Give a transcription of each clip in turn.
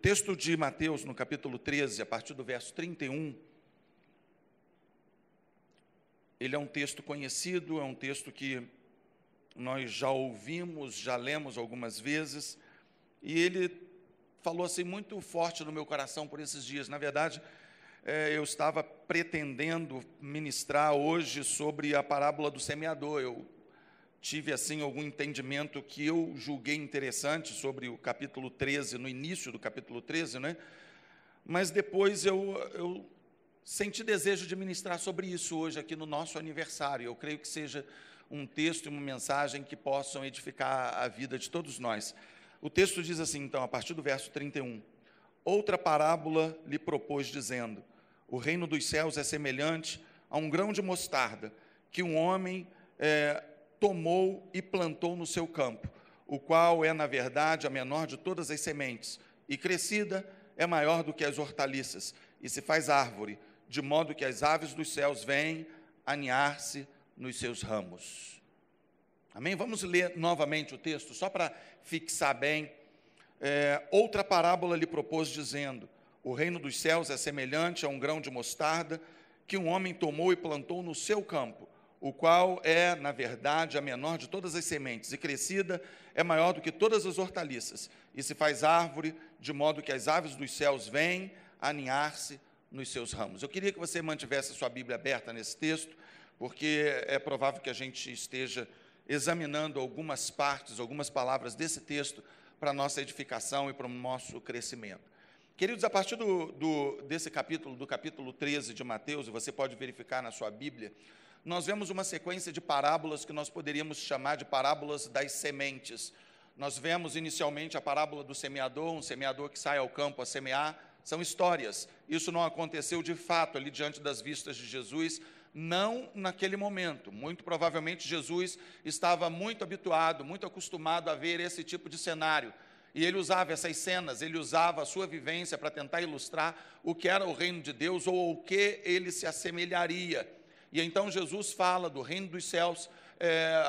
texto de Mateus, no capítulo 13, a partir do verso 31, ele é um texto conhecido, é um texto que nós já ouvimos, já lemos algumas vezes, e ele falou assim muito forte no meu coração por esses dias. Na verdade, eu estava pretendendo ministrar hoje sobre a parábola do semeador. Eu tive assim algum entendimento que eu julguei interessante sobre o capítulo 13, no início do capítulo 13, né? Mas depois eu senti desejo de ministrar sobre isso hoje aqui no nosso aniversário. Eu creio que seja um texto e uma mensagem que possam edificar a vida de todos nós. O texto diz assim, então, a partir do verso 31, outra parábola lhe propôs, dizendo, o reino dos céus é semelhante a um grão de mostarda, que um homem tomou e plantou no seu campo, o qual é, na verdade, a menor de todas as sementes, e crescida é maior do que as hortaliças, e se faz árvore, de modo que as aves dos céus vêm aninhar-se nos seus ramos. Amém? Vamos ler novamente o texto, só para fixar bem. Outra parábola lhe propôs, dizendo, o reino dos céus é semelhante a um grão de mostarda, que um homem tomou e plantou no seu campo, o qual é, na verdade, a menor de todas as sementes, e crescida é maior do que todas as hortaliças, e se faz árvore, de modo que as aves dos céus vêm aninhar-se nos seus ramos. Eu queria que você mantivesse a sua Bíblia aberta nesse texto, porque é provável que a gente esteja examinando algumas partes, algumas palavras desse texto para a nossa edificação e para o nosso crescimento. Queridos, a partir desse capítulo, do capítulo 13 de Mateus, e você pode verificar na sua Bíblia, nós vemos uma sequência de parábolas que nós poderíamos chamar de parábolas das sementes. Nós vemos inicialmente a parábola do semeador, um semeador que sai ao campo a semear. São histórias. Isso não aconteceu de fato ali diante das vistas de Jesus, não naquele momento. Muito provavelmente Jesus estava muito habituado, muito acostumado a ver esse tipo de cenário. E ele usava essas cenas, ele usava a sua vivência para tentar ilustrar o que era o reino de Deus ou o que ele se assemelharia. E então Jesus fala do reino dos céus,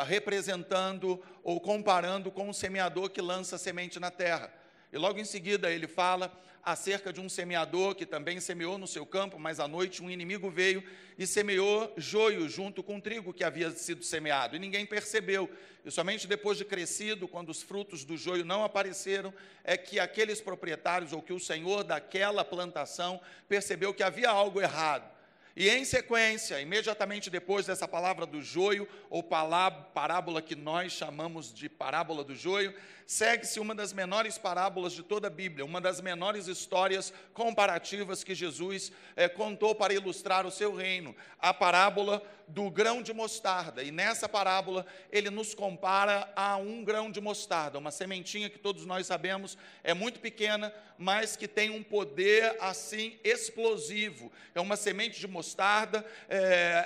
representando ou comparando com um semeador que lança semente na terra. E logo em seguida ele fala acerca de um semeador que também semeou no seu campo, mas à noite um inimigo veio e semeou joio junto com o trigo que havia sido semeado, e ninguém percebeu. E somente depois de crescido, quando os frutos do joio não apareceram, é que aqueles proprietários, ou que o senhor daquela plantação, percebeu que havia algo errado. E em sequência, imediatamente depois dessa palavra do joio, ou parábola que nós chamamos de parábola do joio, segue-se uma das menores parábolas de toda a Bíblia, uma das menores histórias comparativas que Jesus contou para ilustrar o seu reino, a parábola do grão de mostarda. E nessa parábola ele nos compara a um grão de mostarda, uma sementinha que todos nós sabemos é muito pequena, mas que tem um poder assim explosivo. É uma semente de mostarda,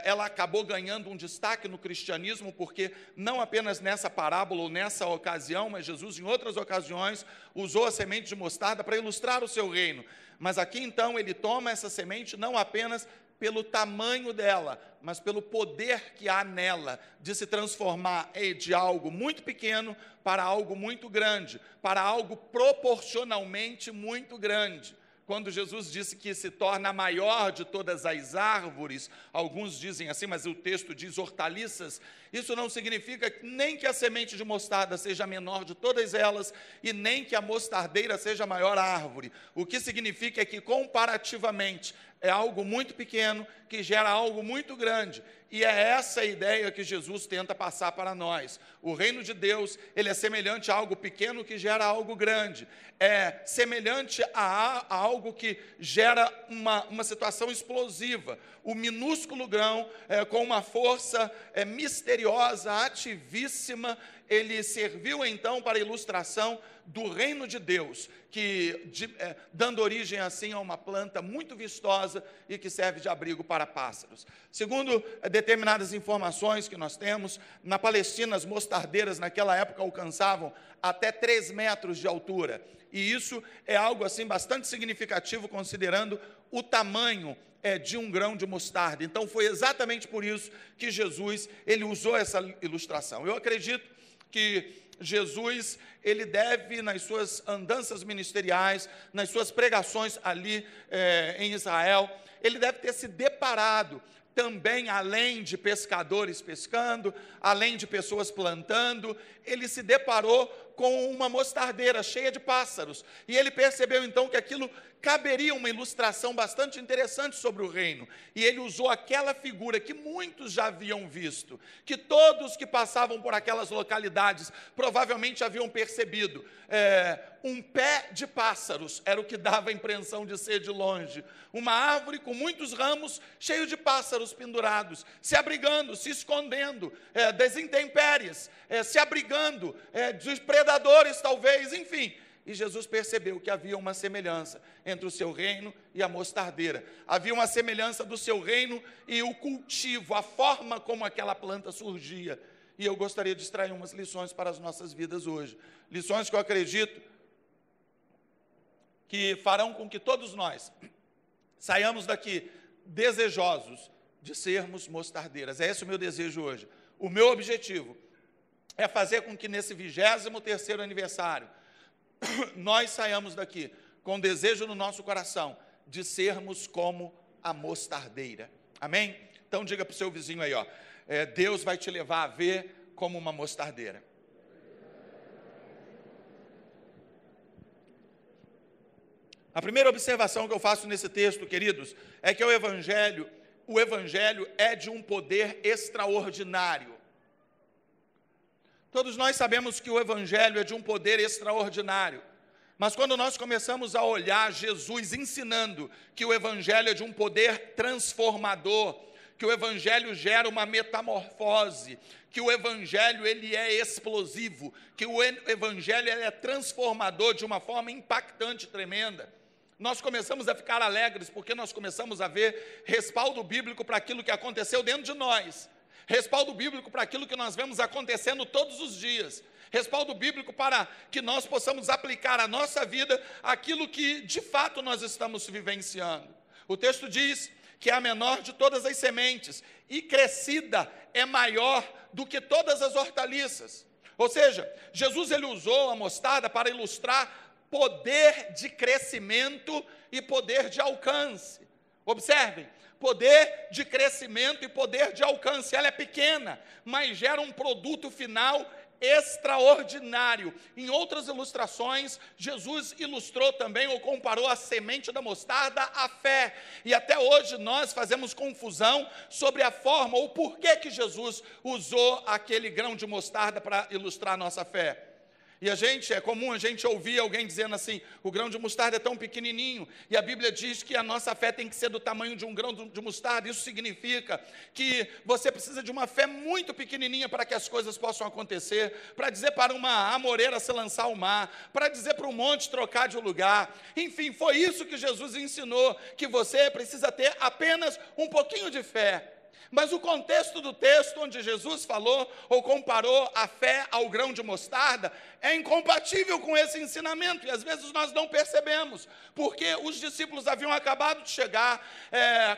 ela acabou ganhando um destaque no cristianismo, porque não apenas nessa parábola ou nessa ocasião, mas Jesus em outras ocasiões usou a semente de mostarda para ilustrar o seu reino. Mas aqui então ele toma essa semente não apenas pelo tamanho dela, mas pelo poder que há nela de se transformar de algo muito pequeno para algo muito grande, para algo proporcionalmente muito grande. Quando Jesus disse que se torna a maior de todas as árvores, alguns dizem assim, mas o texto diz hortaliças, isso não significa nem que a semente de mostarda seja a menor de todas elas, e nem que a mostardeira seja a maior árvore. O que significa é que, comparativamente, é algo muito pequeno que gera algo muito grande. E é essa a ideia que Jesus tenta passar para nós. O reino de Deus, ele é semelhante a algo pequeno que gera algo grande. É semelhante a algo que gera uma situação explosiva. O minúsculo grão, com uma força misteriosa, ativíssima, ele serviu então para a ilustração do reino de Deus, dando origem assim a uma planta muito vistosa e que serve de abrigo para pássaros. Segundo determinadas informações que nós temos, na Palestina as mostardeiras naquela época alcançavam até 3 metros de altura, e isso é algo assim bastante significativo considerando o tamanho de um grão de mostarda. Então foi exatamente por isso que Jesus ele usou essa ilustração. Eu acredito que Jesus, ele deve, nas suas andanças ministeriais, nas suas pregações ali em Israel, ele deve ter se deparado também, além de pescadores pescando, além de pessoas plantando, ele se deparou com uma mostardeira cheia de pássaros. E ele percebeu então que aquilo caberia uma ilustração bastante interessante sobre o reino. E ele usou aquela figura que muitos já haviam visto, que todos que passavam por aquelas localidades provavelmente haviam percebido. Um pé de pássaros era o que dava a impressão de ser de longe. Uma árvore com muitos ramos, cheio de pássaros pendurados, se abrigando, se escondendo das intempéries, se abrigando de predadores talvez, enfim. E Jesus percebeu que havia uma semelhança entre o seu reino e a mostardeira. Havia uma semelhança do seu reino e o cultivo, a forma como aquela planta surgia. E eu gostaria de extrair umas lições para as nossas vidas hoje. Lições que eu acredito que farão com que todos nós saiamos daqui desejosos de sermos mostardeiras. É esse o meu desejo hoje. O meu objetivo é fazer com que nesse 23º aniversário nós saiamos daqui com desejo no nosso coração de sermos como a mostardeira. Amém? Então diga para o seu vizinho aí, Deus vai te levar a ver como uma mostardeira. A primeira observação que eu faço nesse texto, queridos, é que o Evangelho é de um poder extraordinário. Todos nós sabemos que o Evangelho é de um poder extraordinário, mas quando nós começamos a olhar Jesus ensinando que o Evangelho é de um poder transformador, que o Evangelho gera uma metamorfose, que o Evangelho ele é explosivo, que o Evangelho ele é transformador de uma forma impactante, tremenda, nós começamos a ficar alegres, porque nós começamos a ver respaldo bíblico para aquilo que aconteceu dentro de nós, respaldo bíblico para aquilo que nós vemos acontecendo todos os dias, respaldo bíblico para que nós possamos aplicar à nossa vida aquilo que de fato nós estamos vivenciando. O texto diz que é a menor de todas as sementes e crescida é maior do que todas as hortaliças. Ou seja, Jesus ele usou a mostarda para ilustrar poder de crescimento e poder de alcance. Observem, poder de crescimento e poder de alcance. Ela é pequena, mas gera um produto final extraordinário. Em outras ilustrações, Jesus ilustrou também ou comparou a semente da mostarda à fé. E até hoje nós fazemos confusão sobre a forma ou porquê que Jesus usou aquele grão de mostarda para ilustrar a nossa fé. E é comum a gente ouvir alguém dizendo assim, o grão de mostarda é tão pequenininho, e a Bíblia diz que a nossa fé tem que ser do tamanho de um grão de mostarda. Isso significa que você precisa de uma fé muito pequenininha para que as coisas possam acontecer, para dizer para uma amoreira se lançar ao mar, para dizer para um monte trocar de lugar. Enfim, foi isso que Jesus ensinou, que você precisa ter apenas um pouquinho de fé. Mas o contexto do texto onde Jesus falou ou comparou a fé ao grão de mostarda é incompatível com esse ensinamento, e às vezes nós não percebemos, porque os discípulos haviam acabado de chegar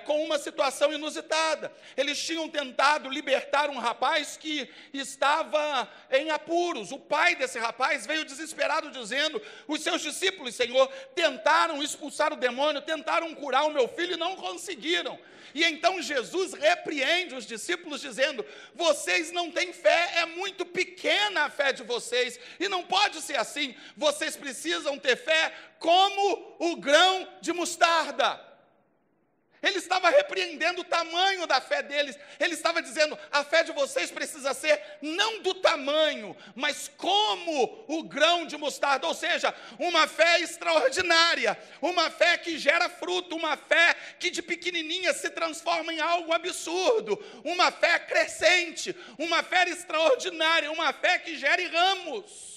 com uma situação inusitada. Eles tinham tentado libertar um rapaz que estava em apuros. O pai desse rapaz veio desesperado dizendo, os seus discípulos, Senhor, tentaram expulsar o demônio, tentaram curar o meu filho e não conseguiram. E então Jesus repreende os discípulos dizendo, vocês não têm fé, é muito pequena a fé de vocês, e não pode ser assim, vocês precisam ter fé como o grão de mostarda. Ele estava repreendendo o tamanho da fé deles. Ele estava dizendo, a fé de vocês precisa ser não do tamanho, mas como o grão de mostarda. Ou seja, uma fé extraordinária, uma fé que gera fruto, uma fé que de pequenininha se transforma em algo absurdo, uma fé crescente, uma fé extraordinária, uma fé que gere ramos.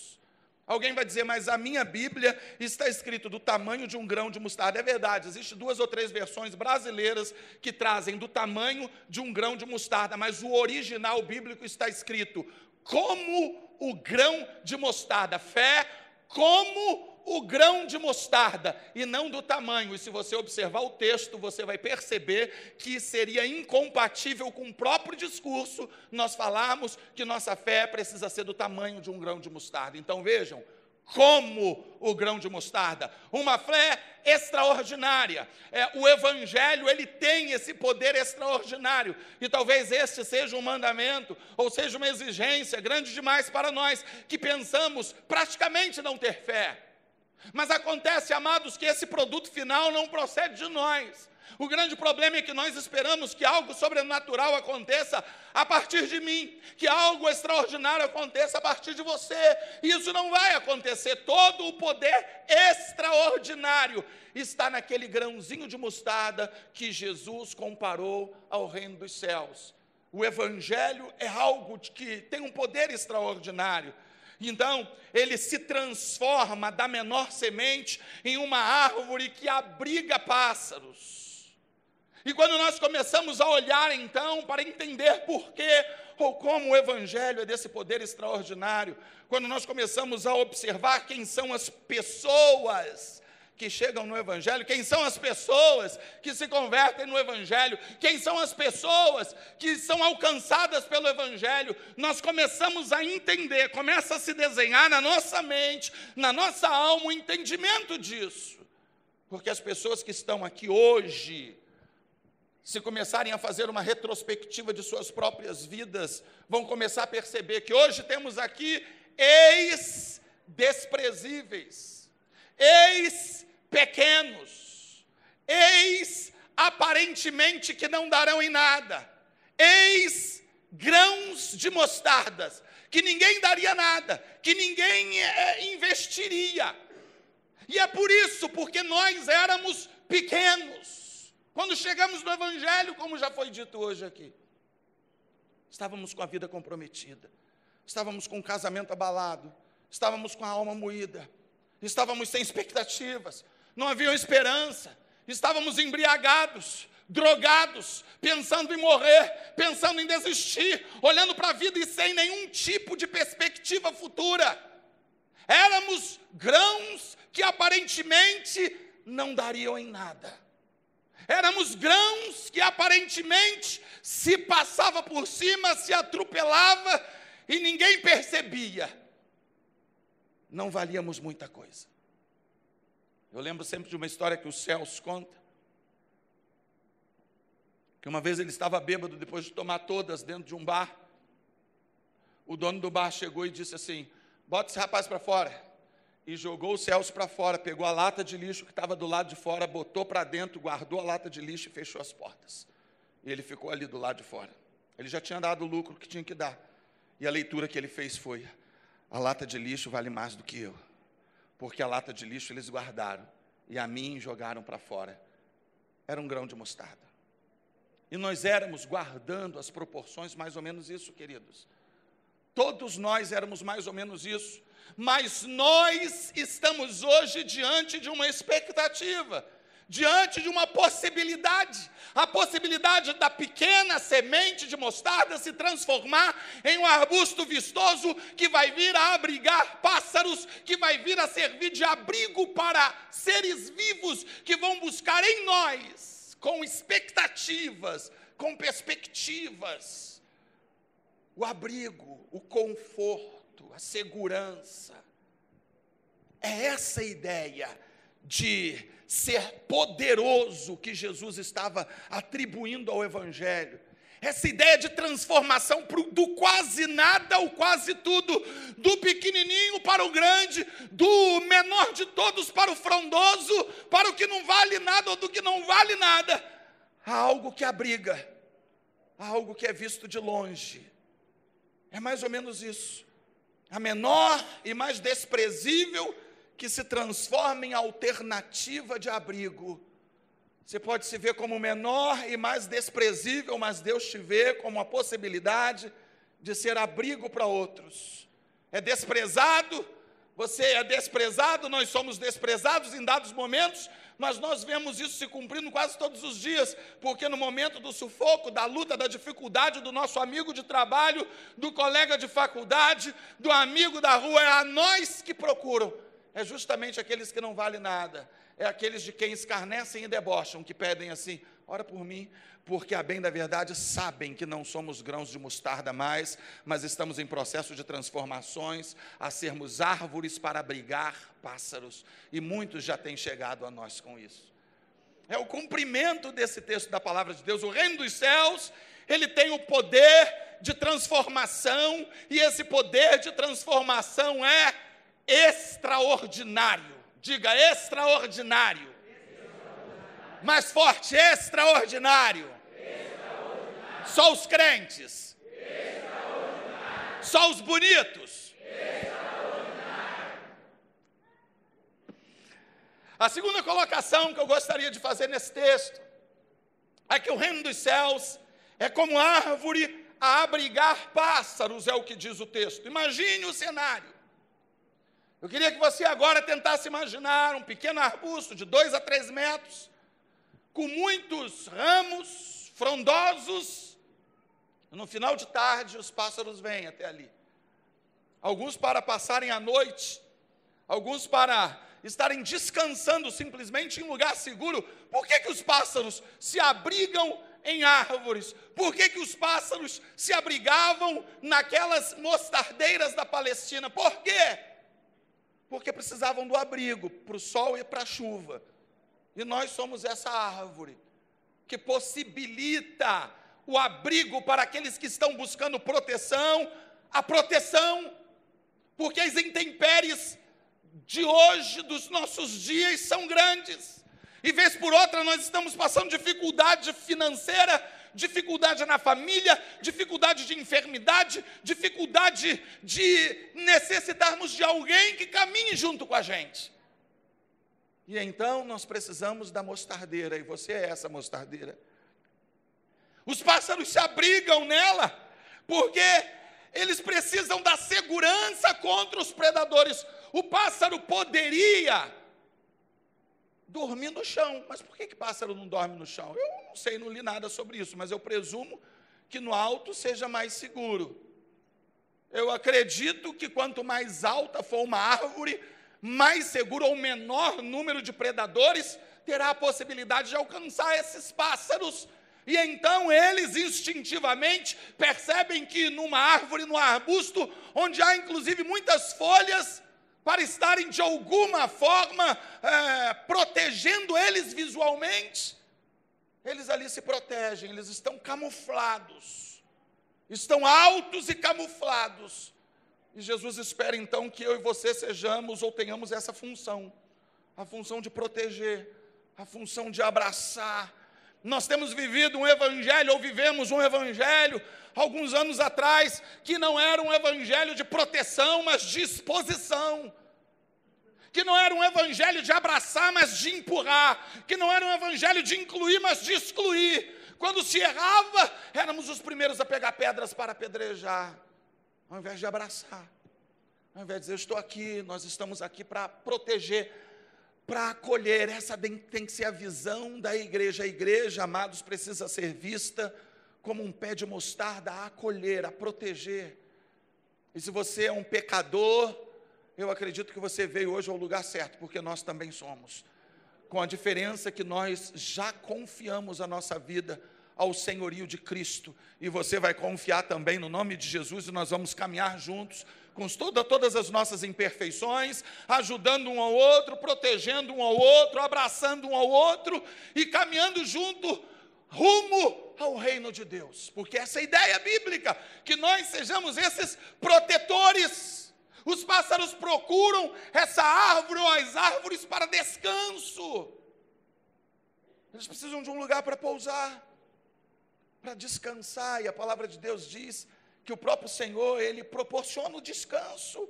Alguém vai dizer, mas a minha Bíblia está escrito do tamanho de um grão de mostarda. É verdade, existem 2 ou 3 versões brasileiras que trazem do tamanho de um grão de mostarda, mas o original bíblico está escrito como o grão de mostarda. Fé como o grão de mostarda, e não do tamanho. E se você observar o texto, você vai perceber que seria incompatível com o próprio discurso nós falarmos que nossa fé precisa ser do tamanho de um grão de mostarda. Então vejam, como o grão de mostarda, uma fé extraordinária. O Evangelho, ele tem esse poder extraordinário, e talvez este seja um mandamento, ou seja uma exigência grande demais para nós, que pensamos praticamente não ter fé. Mas acontece, amados, que esse produto final não procede de nós. O grande problema é que nós esperamos que algo sobrenatural aconteça a partir de mim, que algo extraordinário aconteça a partir de você. E isso não vai acontecer. Todo o poder extraordinário está naquele grãozinho de mostarda que Jesus comparou ao reino dos céus. O Evangelho é algo que tem um poder extraordinário. Então, ele se transforma da menor semente em uma árvore que abriga pássaros. E quando nós começamos a olhar, então, para entender por quê ou como o Evangelho é desse poder extraordinário, quando nós começamos a observar quem são as pessoas que chegam no Evangelho, quem são as pessoas que se convertem no Evangelho, quem são as pessoas que são alcançadas pelo Evangelho, nós começamos a entender, começa a se desenhar na nossa mente, na nossa alma, o entendimento disso. Porque as pessoas que estão aqui hoje, se começarem a fazer uma retrospectiva de suas próprias vidas, vão começar a perceber que hoje temos aqui ex-desprezíveis, ex-pequenos, ex-aparentemente que não darão em nada, ex-grãos de mostardas, que ninguém daria nada, que ninguém investiria. E é por isso, porque nós éramos pequenos. Quando chegamos no Evangelho, como já foi dito hoje aqui, estávamos com a vida comprometida, estávamos com o casamento abalado, estávamos com a alma moída, estávamos sem expectativas, não havia esperança, estávamos embriagados, drogados, pensando em morrer, pensando em desistir, olhando para a vida e sem nenhum tipo de perspectiva futura. Éramos grãos que aparentemente não dariam em nada. Éramos grãos que aparentemente se passava por cima, se atropelava e ninguém percebia. Não valíamos muita coisa. Eu lembro sempre de uma história que o Celso conta, que uma vez ele estava bêbado depois de tomar todas dentro de um bar. O dono do bar chegou e disse assim: bota esse rapaz para fora. E jogou o Celso para fora, pegou a lata de lixo que estava do lado de fora, botou para dentro, guardou a lata de lixo e fechou as portas. E ele ficou ali do lado de fora. Ele já tinha dado o lucro que tinha que dar. E a leitura que ele fez foi: a lata de lixo vale mais do que eu, porque a lata de lixo eles guardaram e a mim jogaram para fora. Era um grão de mostarda. E nós éramos, guardando as proporções, mais ou menos isso, queridos. Todos nós éramos mais ou menos isso. Mas nós estamos hoje diante de uma expectativa, diante de uma possibilidade, a possibilidade da pequena semente de mostarda se transformar em um arbusto vistoso que vai vir a abrigar pássaros, que vai vir a servir de abrigo para seres vivos que vão buscar em nós, com expectativas, com perspectivas, o abrigo, o conforto, a segurança. É essa ideia de ser poderoso que Jesus estava atribuindo ao Evangelho. Essa ideia de transformação do quase nada ao quase tudo, do pequenininho para o grande, do menor de todos para o frondoso, para o que não vale nada ou do que não vale nada. Há algo que abriga, há algo que é visto de longe. É mais ou menos isso. A menor e mais desprezível que se transforma em alternativa de abrigo. Você pode se ver como menor e mais desprezível, mas Deus te vê como a possibilidade de ser abrigo para outros. É desprezado, você é desprezado, nós somos desprezados em dados momentos, mas nós vemos isso se cumprindo quase todos os dias, porque no momento do sufoco, da luta, da dificuldade do nosso amigo de trabalho, do colega de faculdade, do amigo da rua, é a nós que procuram. é justamente aqueles que não valem nada, é aqueles de quem escarnecem e debocham, que pedem assim: ora por mim, porque a bem da verdade sabem que não somos grãos de mostarda mais, mas estamos em processo de transformações, a sermos árvores para abrigar pássaros, e muitos já têm chegado a nós com isso. É o cumprimento desse texto da palavra de Deus. O reino dos céus, ele tem o poder de transformação, e esse poder de transformação é extraordinário. Diga: extraordinário. Mais forte: extraordinário. Extraordinário. Só os crentes. Extraordinário. Só os bonitos. Extraordinário. A segunda colocação que eu gostaria de fazer nesse texto é que o reino dos céus é como árvore a abrigar pássaros, é o que diz o texto. Imagine o cenário. Eu queria que você agora tentasse imaginar um pequeno arbusto de 2 a 3 metros, com muitos ramos frondosos. No final de tarde, os pássaros vêm até ali. Alguns para passarem a noite, alguns para estarem descansando simplesmente em lugar seguro. Por que os pássaros se abrigam em árvores? Por que os pássaros se abrigavam naquelas mostardeiras da Palestina? Por quê? Porque precisavam do abrigo para o sol e para a chuva. E nós somos essa árvore que possibilita o abrigo para aqueles que estão buscando proteção, a proteção, porque as intempéries de hoje, dos nossos dias, são grandes. E vez por outra nós estamos passando dificuldade financeira, dificuldade na família, dificuldade de enfermidade, dificuldade de necessitarmos de alguém que caminhe junto com a gente. E então nós precisamos da mostardeira, e você é essa mostardeira. Os pássaros se abrigam nela, porque eles precisam da segurança contra os predadores. O pássaro poderia dormir no chão, mas por que pássaro não dorme no chão? Eu não sei, não li nada sobre isso, mas eu presumo que no alto seja mais seguro. Eu acredito que quanto mais alta for uma árvore, mais seguro ou menor número de predadores terá a possibilidade de alcançar esses pássaros. E então eles instintivamente percebem que numa árvore, num arbusto, onde há inclusive muitas folhas, para estarem de alguma forma protegendo eles visualmente, eles ali se protegem, eles estão camuflados, estão altos e camuflados. E Jesus espera então que eu e você sejamos ou tenhamos essa função, a função de proteger, a função de abraçar. Nós temos vivido um evangelho, ou vivemos um evangelho, alguns anos atrás, que não era um evangelho de proteção, mas de exposição. Que não era um evangelho de abraçar, mas de empurrar. Que não era um evangelho de incluir, mas de excluir. Quando se errava, éramos os primeiros a pegar pedras para apedrejar, ao invés de abraçar, ao invés de dizer: eu estou aqui, nós estamos aqui para proteger, para acolher. Essa tem que ser a visão da igreja. A igreja, amados, precisa ser vista como um pé de mostarda a acolher, a proteger. E se você é um pecador, eu acredito que você veio hoje ao lugar certo, porque nós também somos. Com a diferença que nós já confiamos a nossa vida ao senhorio de Cristo, e você vai confiar também no nome de Jesus, e nós vamos caminhar juntos, com todas as nossas imperfeições, ajudando um ao outro, protegendo um ao outro, abraçando um ao outro, e caminhando junto, rumo ao reino de Deus, porque essa é a ideia bíblica, que nós sejamos esses protetores. Os pássaros procuram essa árvore ou as árvores para descanso, eles precisam de um lugar para pousar, para descansar, e a palavra de Deus diz que o próprio Senhor, Ele proporciona o descanso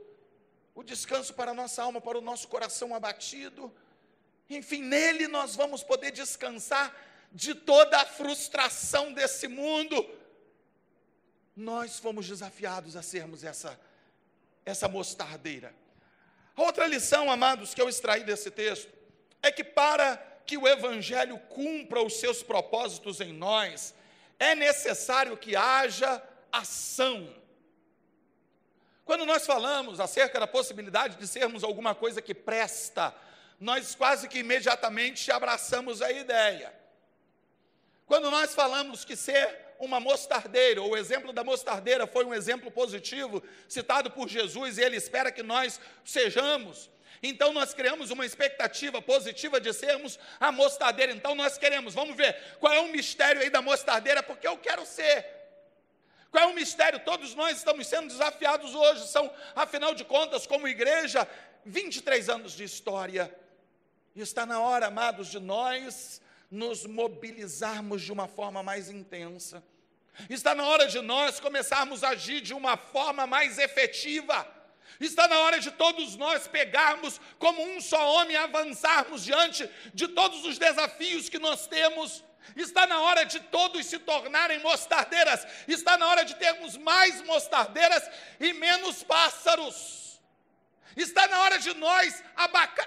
para a nossa alma, para o nosso coração abatido. Enfim, nele nós vamos poder descansar de toda a frustração desse mundo. Nós fomos desafiados a sermos essa mostardeira. A outra lição, amados, que eu extraí desse texto, é que para que o Evangelho cumpra os seus propósitos em nós, é necessário que haja ação. Quando nós falamos acerca da possibilidade de sermos alguma coisa que presta, nós quase que imediatamente abraçamos a ideia. Quando nós falamos que ser uma mostardeira, ou o exemplo da mostardeira foi um exemplo positivo, citado por Jesus, e ele espera que nós sejamos. Então nós criamos uma expectativa positiva de sermos a mostardeira. Então nós queremos, vamos ver, qual é o mistério aí da mostardeira, porque eu quero ser. Qual é o mistério? Todos nós estamos sendo desafiados hoje, são, afinal de contas, como igreja, 23 anos de história. E está na hora, amados, de nós nos mobilizarmos de uma forma mais intensa. Está na hora de nós começarmos a agir de uma forma mais efetiva. Está na hora de todos nós pegarmos como um só homem e avançarmos diante de todos os desafios que nós temos. Está na hora de todos se tornarem mostardeiras. Está na hora de termos mais mostardeiras e menos pássaros. Está na hora de nós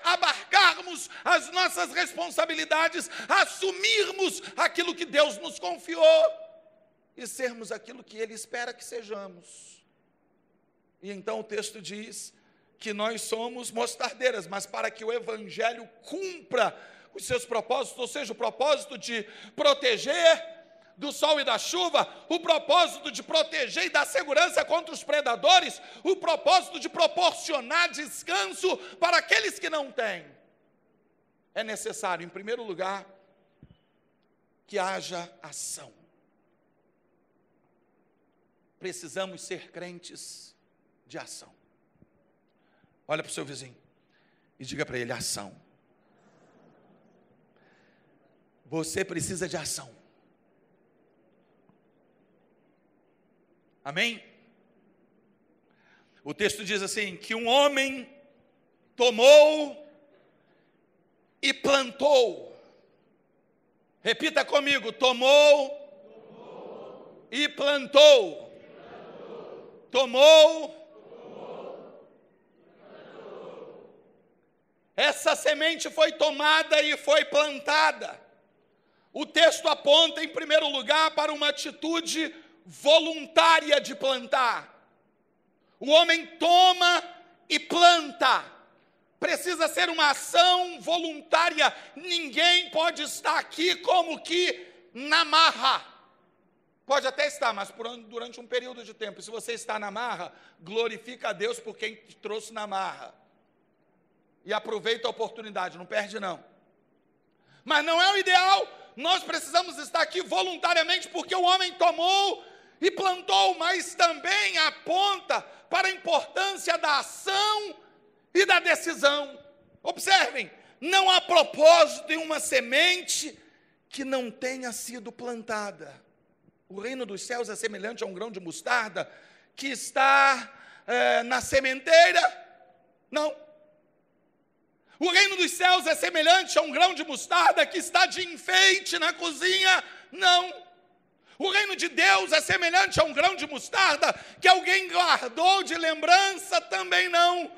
abarcarmos as nossas responsabilidades, assumirmos aquilo que Deus nos confiou e sermos aquilo que Ele espera que sejamos. E então o texto diz que nós somos mostardeiras, mas para que o Evangelho cumpra os seus propósitos, ou seja, o propósito de proteger do sol e da chuva, o propósito de proteger e dar segurança contra os predadores, o propósito de proporcionar descanso para aqueles que não têm. É necessário, em primeiro lugar, que haja ação. Precisamos ser crentes de ação. Olha para o seu vizinho e diga para ele: ação. Você precisa de ação. Amém? O texto diz assim, que um homem tomou e plantou. Repita comigo: tomou e plantou. Tomou. Essa semente foi tomada e foi plantada. O texto aponta, em primeiro lugar, para uma atitude voluntária de plantar. O homem toma e planta. Precisa ser uma ação voluntária. Ninguém pode estar aqui como que na marra. Pode até estar, mas durante um período de tempo. Se você está na marra, glorifica a Deus por quem te trouxe na marra. E aproveita a oportunidade, não perde não. Mas não é o ideal. Nós precisamos estar aqui voluntariamente, porque o homem tomou e plantou, mas também aponta para a importância da ação e da decisão. Observem, não há propósito em uma semente que não tenha sido plantada. O reino dos céus é semelhante a um grão de mostarda que está na sementeira? Não. O reino dos céus é semelhante a um grão de mostarda que está de enfeite na cozinha? Não. O reino de Deus é semelhante a um grão de mostarda que alguém guardou de lembrança? Também não.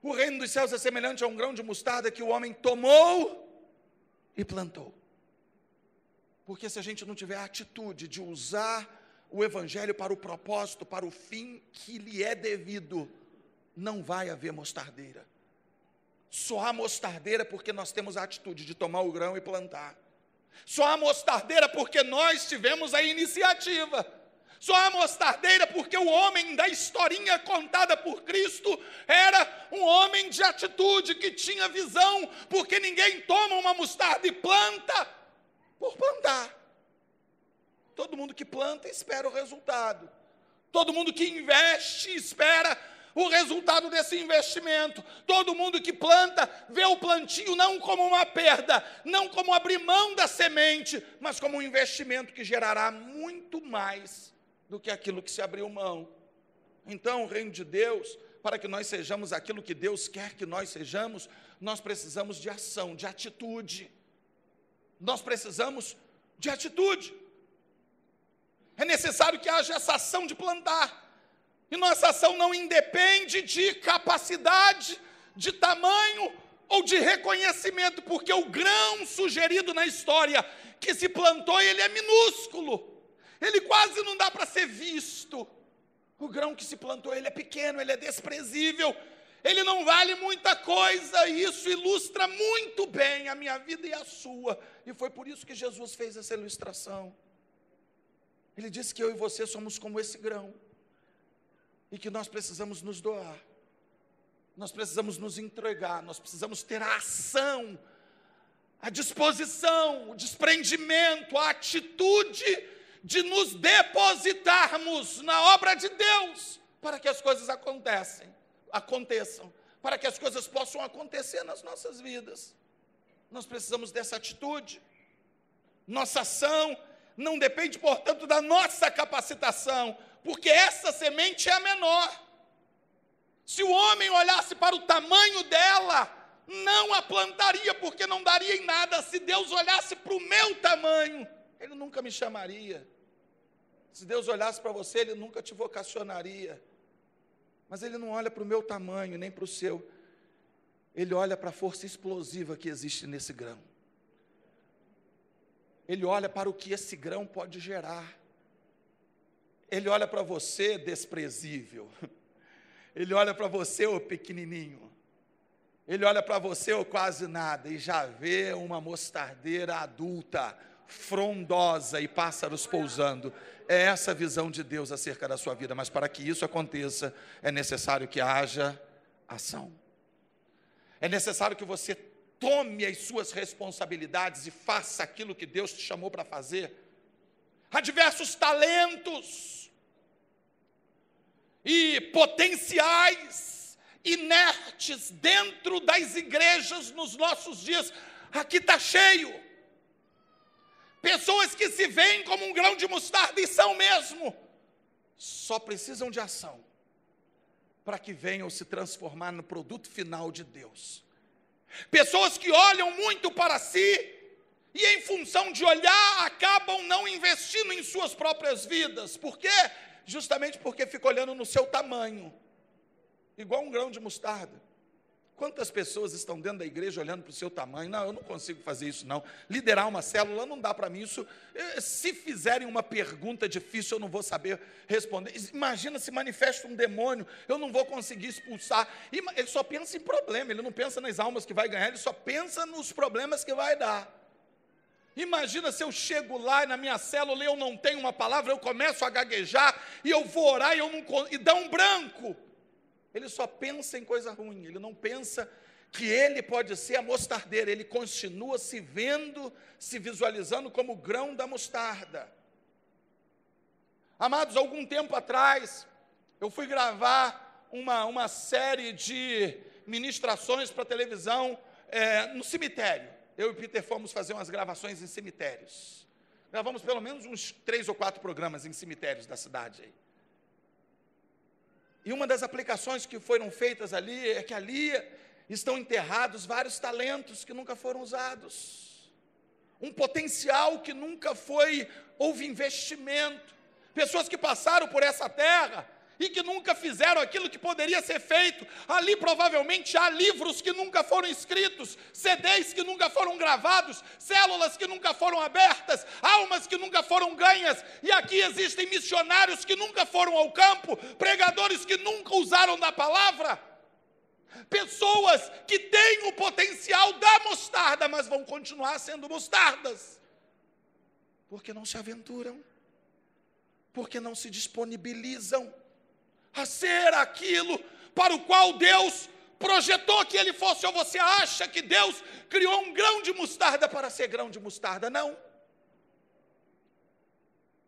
O reino dos céus é semelhante a um grão de mostarda que o homem tomou e plantou. Porque se a gente não tiver a atitude de usar o Evangelho para o propósito, para o fim que lhe é devido, não vai haver mostardeira. Só há mostardeira porque nós temos a atitude de tomar o grão e plantar. Só há mostardeira porque nós tivemos a iniciativa. Só há mostardeira porque o homem da historinha contada por Cristo era um homem de atitude, que tinha visão, porque ninguém toma uma mostarda e planta por plantar. Todo mundo que planta espera o resultado. Todo mundo que investe espera o resultado desse investimento. Todo mundo que planta vê o plantio não como uma perda, não como abrir mão da semente, mas como um investimento que gerará muito mais do que aquilo que se abriu mão. Então, o reino de Deus, para que nós sejamos aquilo que Deus quer que nós sejamos, nós precisamos de ação, de atitude. Nós precisamos de atitude. É necessário que haja essa ação de plantar. E nossa ação não independe de capacidade, de tamanho ou de reconhecimento, porque o grão sugerido na história que se plantou, ele é minúsculo. Ele quase não dá para ser visto. O grão que se plantou, ele é pequeno, ele é desprezível, ele não vale muita coisa, e isso ilustra muito bem a minha vida e a sua. E foi por isso que Jesus fez essa ilustração. Ele disse que eu e você somos como esse grão, e que nós precisamos nos doar, nós precisamos nos entregar, nós precisamos ter a ação, a disposição, o desprendimento, a atitude de nos depositarmos na obra de Deus, para que as coisas aconteçam, para que as coisas possam acontecer nas nossas vidas. Nós precisamos dessa atitude. Nossa ação não depende, portanto, da nossa capacitação, porque essa semente é a menor. Se o homem olhasse para o tamanho dela, não a plantaria, porque não daria em nada. Se Deus olhasse para o meu tamanho, Ele nunca me chamaria. Se Deus olhasse para você, Ele nunca te vocacionaria. Mas Ele não olha para o meu tamanho, nem para o seu. Ele olha para a força explosiva que existe nesse grão. Ele olha para o que esse grão pode gerar. Ele olha para você, desprezível. Ele olha para você, ô pequenininho. Ele olha para você, ô quase nada, e já vê uma mostardeira adulta, frondosa e pássaros pousando. É essa a visão de Deus acerca da sua vida, mas para que isso aconteça, é necessário que haja ação. É necessário que você tome as suas responsabilidades e faça aquilo que Deus te chamou para fazer. Há diversos talentos e potenciais inertes dentro das igrejas nos nossos dias. Aqui está cheio. Pessoas que se veem como um grão de mostarda, e são mesmo, só precisam de ação, para que venham se transformar no produto final de Deus. Pessoas que olham muito para si, e em função de olhar, acabam não investindo em suas próprias vidas. Por quê? Justamente porque fica olhando no seu tamanho, igual um grão de mostarda. Quantas pessoas estão dentro da igreja olhando para o seu tamanho? Não, eu não consigo fazer isso não. Liderar uma célula não dá para mim isso. Se fizerem uma pergunta difícil, eu não vou saber responder. Imagina se manifesta um demônio, eu não vou conseguir expulsar. Ele só pensa em problema, ele não pensa nas almas que vai ganhar, ele só pensa nos problemas que vai dar. Imagina se eu chego lá na minha célula e eu não tenho uma palavra, eu começo a gaguejar, e eu vou orar e dá um branco. Ele só pensa em coisa ruim, ele não pensa que ele pode ser a mostardeira, ele continua se vendo, se visualizando como o grão da mostarda. Amados, algum tempo atrás, eu fui gravar uma série de ministrações para televisão no cemitério. Eu e Peter fomos fazer umas gravações em cemitérios. Gravamos pelo menos uns 3 ou 4 programas em cemitérios da cidade aí. E uma das aplicações que foram feitas ali é que ali estão enterrados vários talentos que nunca foram usados. Um potencial que nunca houve investimento. Pessoas que passaram por essa terra e que nunca fizeram aquilo que poderia ser feito. Ali provavelmente há livros que nunca foram escritos, CDs que nunca foram gravados, células que nunca foram abertas, almas que nunca foram ganhas. E aqui existem missionários que nunca foram ao campo, pregadores que nunca usaram da palavra, pessoas que têm o potencial da mostarda, mas vão continuar sendo mostardas, porque não se aventuram, porque não se disponibilizam a ser aquilo para o qual Deus projetou que ele fosse. Ou você acha que Deus criou um grão de mostarda para ser grão de mostarda? Não.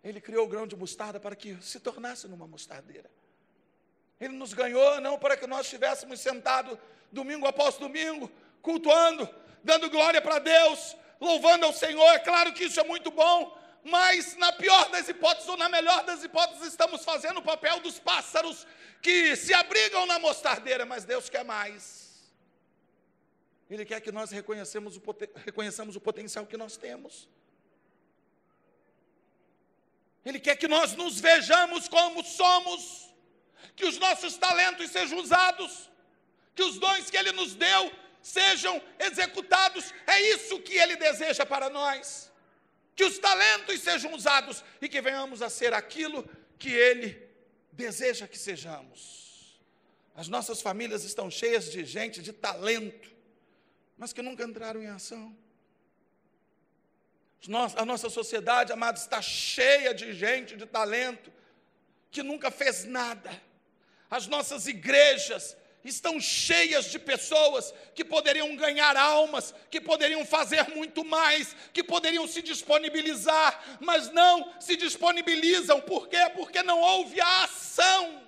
Ele criou o grão de mostarda para que se tornasse numa mostardeira. Ele nos ganhou não para que nós estivéssemos sentados domingo após domingo, cultuando, dando glória para Deus, louvando ao Senhor. É claro que isso é muito bom, mas na pior das hipóteses ou na melhor das hipóteses, estamos fazendo o papel dos pássaros que se abrigam na mostardeira. Mas Deus quer mais. Ele quer que nós reconheçamos o potencial que nós temos. Ele quer que nós nos vejamos como somos, que os nossos talentos sejam usados, que os dons que Ele nos deu sejam executados. É isso que Ele deseja para nós. Que os talentos sejam usados e que venhamos a ser aquilo que Ele deseja que sejamos. As nossas famílias estão cheias de gente de talento, mas que nunca entraram em ação. A nossa sociedade, amados, está cheia de gente de talento que nunca fez nada. As nossas igrejas estão cheias de pessoas que poderiam ganhar almas, que poderiam fazer muito mais, que poderiam se disponibilizar, mas não se disponibilizam. Por quê? Porque não houve a ação.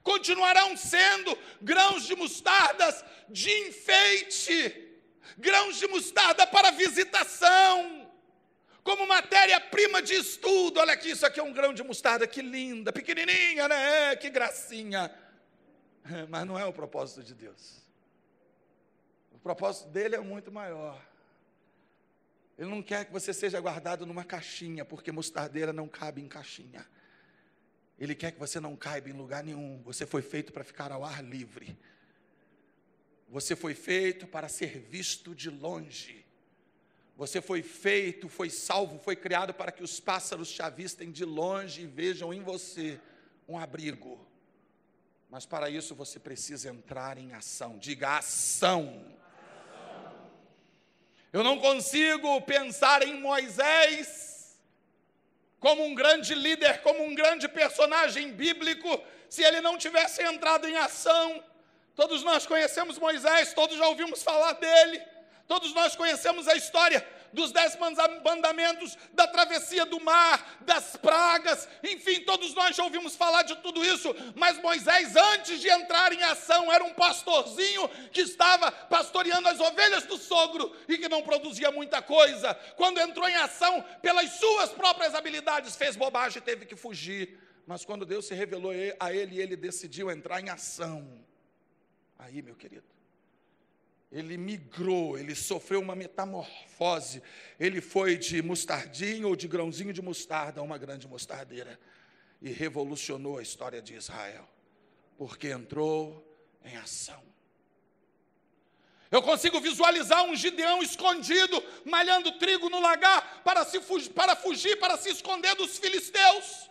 Continuarão sendo grãos de mostardas de enfeite, grãos de mostarda para visitação, como matéria-prima de estudo. Olha aqui, isso aqui é um grão de mostarda, que linda, pequenininha, né? Que gracinha. Mas não é o propósito de Deus. O propósito dele é muito maior. Ele não quer que você seja guardado numa caixinha, porque mostardeira não cabe em caixinha. Ele quer que você não caiba em lugar nenhum. Você foi feito para ficar ao ar livre. Você foi feito para ser visto de longe. Você foi feito, foi salvo, foi criado para que os pássaros te avistem de longe e vejam em você um abrigo. Mas para isso você precisa entrar em ação. Diga ação. Eu não consigo pensar em Moisés como um grande líder, como um grande personagem bíblico, se ele não tivesse entrado em ação. Todos nós conhecemos Moisés, todos já ouvimos falar dele, todos nós conhecemos a história dos 10 mandamentos, da travessia do mar, das pragas, enfim, todos nós já ouvimos falar de tudo isso, mas Moisés, antes de entrar em ação, era um pastorzinho que estava pastoreando as ovelhas do sogro e que não produzia muita coisa. Quando entrou em ação, pelas suas próprias habilidades, fez bobagem e teve que fugir. Mas quando Deus se revelou a ele, ele decidiu entrar em ação. Aí, meu querido, ele migrou, ele sofreu uma metamorfose, ele foi de mostardinho ou de grãozinho de mostarda a uma grande mostardeira, e revolucionou a história de Israel, porque entrou em ação. Eu consigo visualizar um Gideão escondido, malhando trigo no lagar, para fugir, para se esconder dos filisteus,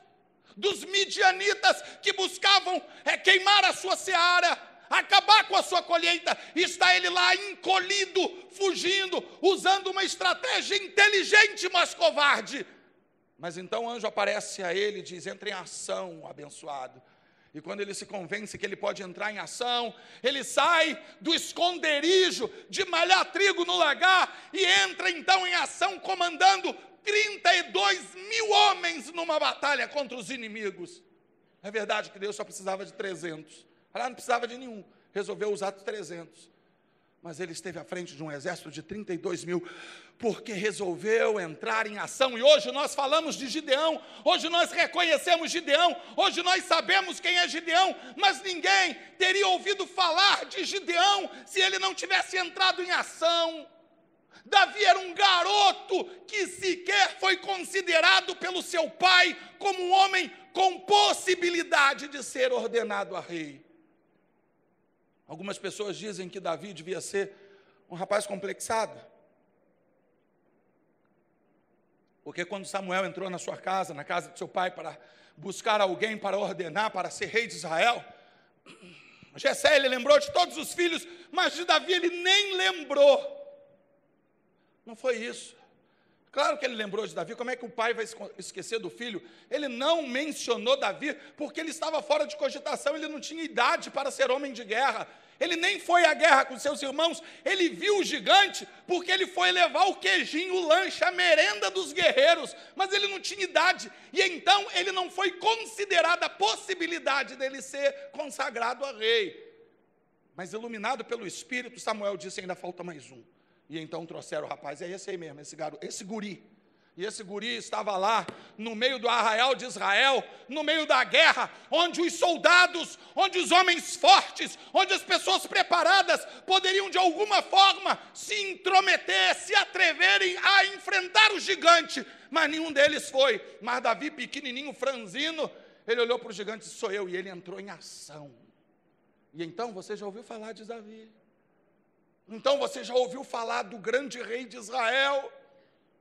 dos midianitas, que buscavam queimar a sua seara, acabar com a sua colheita. Está ele lá encolhido, fugindo, usando uma estratégia inteligente, mas covarde. Mas então o anjo aparece a ele e diz: entre em ação, abençoado. E quando ele se convence que ele pode entrar em ação, ele sai do esconderijo de malhar trigo no lagar e entra então em ação, comandando 32.000 homens numa batalha contra os inimigos. É verdade que Deus só precisava de 300. Ela não precisava de nenhum, resolveu usar 300. Mas ele esteve à frente de um exército de 32.000, porque resolveu entrar em ação. E hoje nós falamos de Gideão, hoje nós reconhecemos Gideão, hoje nós sabemos quem é Gideão, mas ninguém teria ouvido falar de Gideão se ele não tivesse entrado em ação. Davi era um garoto que sequer foi considerado pelo seu pai como um homem com possibilidade de ser ordenado a rei. Algumas pessoas dizem que Davi devia ser um rapaz complexado, porque quando Samuel entrou na sua casa, na casa de seu pai, para buscar alguém para ordenar, para ser rei de Israel, Jessé, ele lembrou de todos os filhos, mas de Davi ele nem lembrou. Não foi isso. Claro que ele lembrou de Davi. Como é que o pai vai esquecer do filho? Ele não mencionou Davi, porque ele estava fora de cogitação, ele não tinha idade para ser homem de guerra. Ele nem foi à guerra com seus irmãos, ele viu o gigante, porque ele foi levar o queijinho, o lanche, a merenda dos guerreiros, mas ele não tinha idade, e então ele não foi considerado a possibilidade dele ser consagrado a rei. Mas iluminado pelo Espírito, Samuel disse: ainda falta mais um. E então trouxeram o rapaz, é esse aí mesmo, esse garoto, esse guri. E esse guri estava lá, no meio do arraial de Israel, no meio da guerra, onde os soldados, onde os homens fortes, onde as pessoas preparadas poderiam de alguma forma se intrometer, se atreverem a enfrentar o gigante, mas nenhum deles foi. Mas Davi, pequenininho, franzino, ele olhou para o gigante e disse: sou eu, e ele entrou em ação. E então você já ouviu falar de Davi, então você já ouviu falar do grande rei de Israel,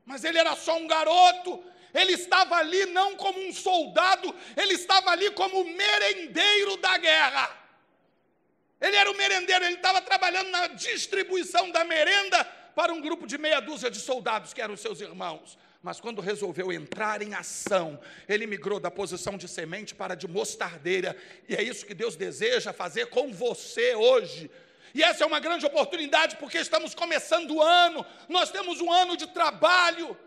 mas ele era só um garoto, Ele estava ali não como um soldado, ele estava ali como merendeiro da guerra. Ele era o merendeiro, ele estava trabalhando na distribuição da merenda para um grupo de meia dúzia de soldados, que eram os seus irmãos. Mas quando resolveu entrar em ação, ele migrou da posição de semente para de mostardeira. E é isso que Deus deseja fazer com você hoje. E essa é uma grande oportunidade, porque estamos começando o ano, nós temos um ano de trabalho,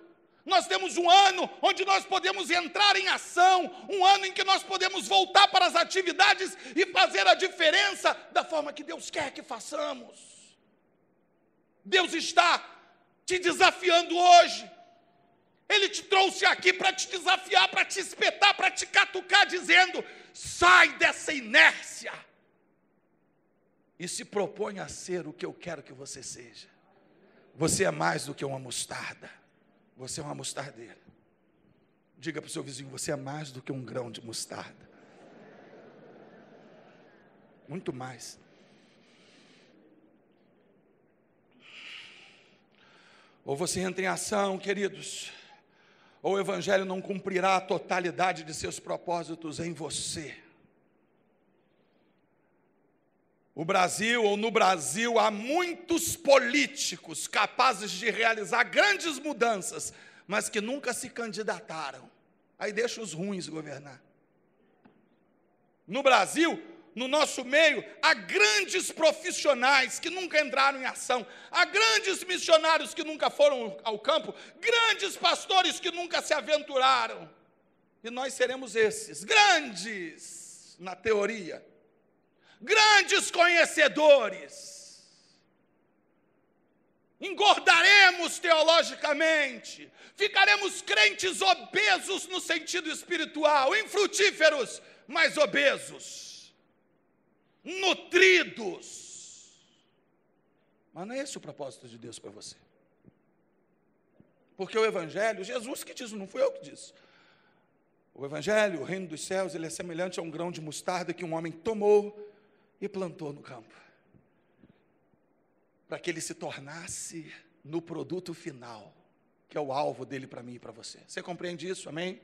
nós temos um ano onde nós podemos entrar em ação, um ano em que nós podemos voltar para as atividades e fazer a diferença da forma que Deus quer que façamos. Deus está te desafiando hoje. Ele te trouxe aqui para te desafiar, para te espetar, para te catucar, dizendo: sai dessa inércia e se propõe a ser o que eu quero que você seja. Você é mais do que uma mostarda, você é uma mostardeira. Diga para o seu vizinho: você é mais do que um grão de mostarda. Muito mais. Ou você entra em ação, queridos, ou o Evangelho não cumprirá a totalidade de seus propósitos em você. O Brasil, ou no Brasil, há muitos políticos capazes de realizar grandes mudanças, mas que nunca se candidataram. Aí deixa os ruins governar. No Brasil, no nosso meio, há grandes profissionais que nunca entraram em ação, há grandes missionários que nunca foram ao campo, grandes pastores que nunca se aventuraram. E nós seremos esses, grandes na teoria, grandes conhecedores. Engordaremos teologicamente, ficaremos crentes obesos no sentido espiritual, infrutíferos, mas obesos, nutridos. Mas não é esse o propósito de Deus para você. Porque o Evangelho, Jesus que diz, não fui eu que disse. O Evangelho, o reino dos céus, ele é semelhante a um grão de mostarda que um homem tomou e plantou no campo, para que ele se tornasse no produto final, que é o alvo dele para mim e para você. Você compreende isso? Amém?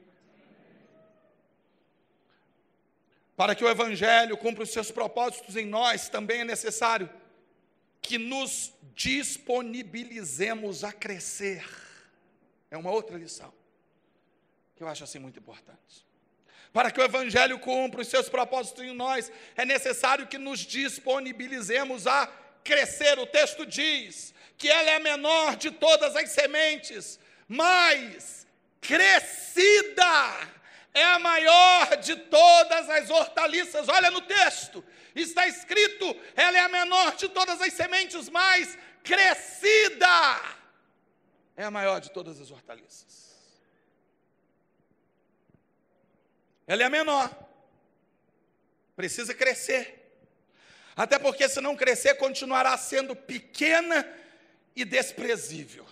Para que o Evangelho cumpra os seus propósitos em nós, também é necessário que nos disponibilizemos a crescer. É uma outra lição, que eu acho assim muito importante. Para que o Evangelho cumpra os seus propósitos em nós, é necessário que nos disponibilizemos a crescer. O texto diz que ela é a menor de todas as sementes, mas crescida é a maior de todas as hortaliças. Olha no texto, está escrito, ela é a menor de todas as sementes, mas crescida é a maior de todas as hortaliças. Ela é a menor, precisa crescer, até porque se não crescer, continuará sendo pequena e desprezível.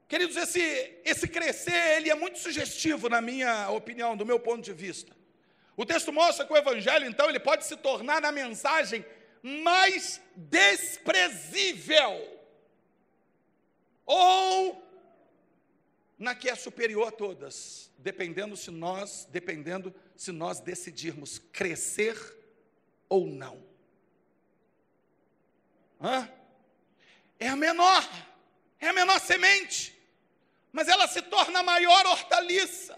Queridos, esse crescer, ele é muito sugestivo na minha opinião, do meu ponto de vista. O texto mostra que o Evangelho, então, ele pode se tornar na mensagem mais desprezível, ou na que é superior a todas, dependendo se nós decidirmos crescer ou não. É a menor semente, mas ela se torna a maior hortaliça,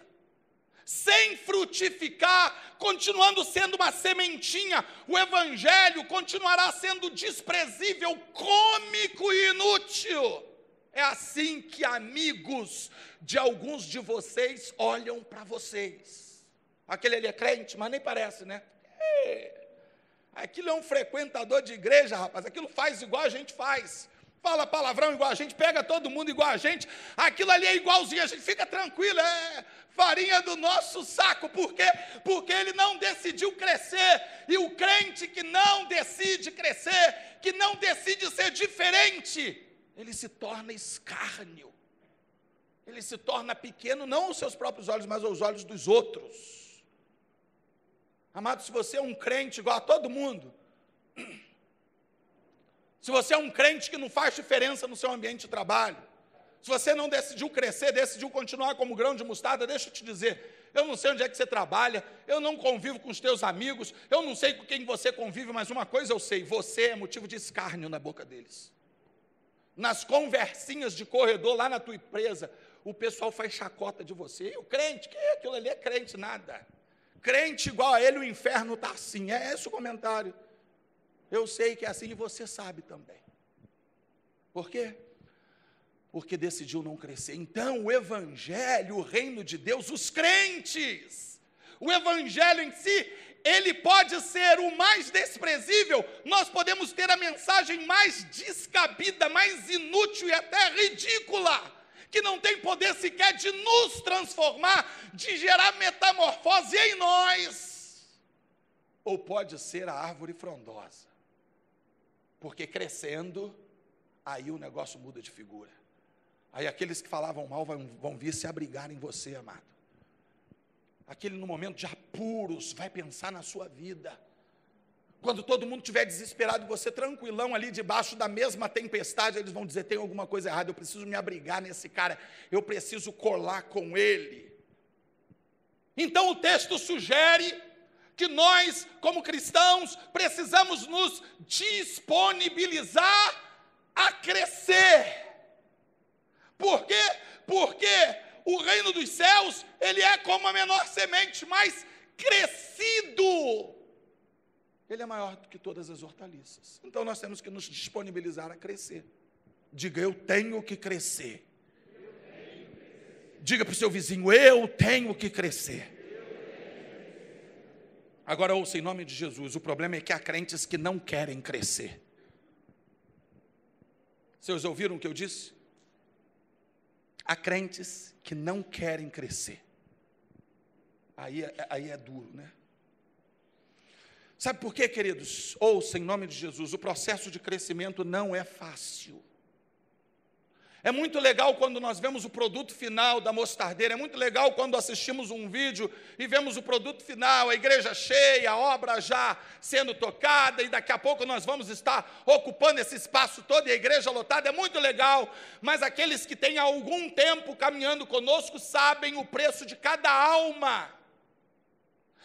sem frutificar, continuando sendo uma sementinha. O Evangelho continuará sendo desprezível, cômico e inútil. É assim que amigos de alguns de vocês olham para vocês. Aquele ali é crente, mas nem parece, né? Aquilo é um frequentador de igreja, rapaz. Aquilo faz igual a gente faz. Fala palavrão igual a gente, pega todo mundo igual a gente. Aquilo ali é igualzinho, a gente fica tranquilo, é farinha do nosso saco. Por quê? Porque ele não decidiu crescer. E o crente que não decide crescer, que não decide ser diferente, ele se torna escárnio. Ele se torna pequeno, não aos seus próprios olhos, mas aos olhos dos outros. Amado, se você é um crente igual a todo mundo, se você é um crente que não faz diferença no seu ambiente de trabalho, Se você não decidiu crescer, decidiu continuar como grão de mostarda, deixa eu te dizer, eu não sei onde é que você trabalha, eu não convivo com os teus amigos, eu não sei com quem você convive, mas uma coisa eu sei, você é motivo de escárnio na boca deles. Nas conversinhas de corredor, lá na tua empresa, o pessoal faz chacota de você. E o crente, que aquilo ali é crente, nada. Crente igual a ele, o inferno está assim. É esse o comentário. Eu sei que é assim e você sabe também. Por quê? Porque decidiu não crescer. Então, o evangelho, o reino de Deus, os crentes, o evangelho em si, ele pode ser o mais desprezível, nós podemos ter a mensagem mais descabida, mais inútil e até ridícula, que não tem poder sequer de nos transformar, de gerar metamorfose em nós. Ou pode ser a árvore frondosa, porque crescendo, aí o negócio muda de figura. Aí aqueles que falavam mal vão vir se abrigar em você, amado. Aquele no momento de apuros vai pensar na sua vida. Quando todo mundo estiver desesperado, você tranquilão ali debaixo da mesma tempestade, eles vão dizer, tem alguma coisa errada, eu preciso me abrigar nesse cara, eu preciso colar com ele. Então o texto sugere que nós, como cristãos, precisamos nos disponibilizar a crescer. Por quê? Porque o reino dos céus, ele é como a menor semente, mas crescido. Ele é maior do que todas as hortaliças. Então nós temos que nos disponibilizar a crescer. Diga, eu tenho que crescer. Diga para o seu vizinho, eu tenho que crescer. Agora ouça em nome de Jesus, o problema é que há crentes que não querem crescer. Vocês ouviram o que eu disse? Há crentes que não querem crescer. Aí é duro, né? Sabe por quê, queridos? Ouça em nome de Jesus, o processo de crescimento não é fácil. É muito legal quando nós vemos o produto final da mostardeira, é muito legal quando assistimos um vídeo e vemos o produto final, a igreja cheia, a obra já sendo tocada, e daqui a pouco nós vamos estar ocupando esse espaço todo e a igreja lotada, é muito legal, mas aqueles que têm algum tempo caminhando conosco sabem o preço de cada alma,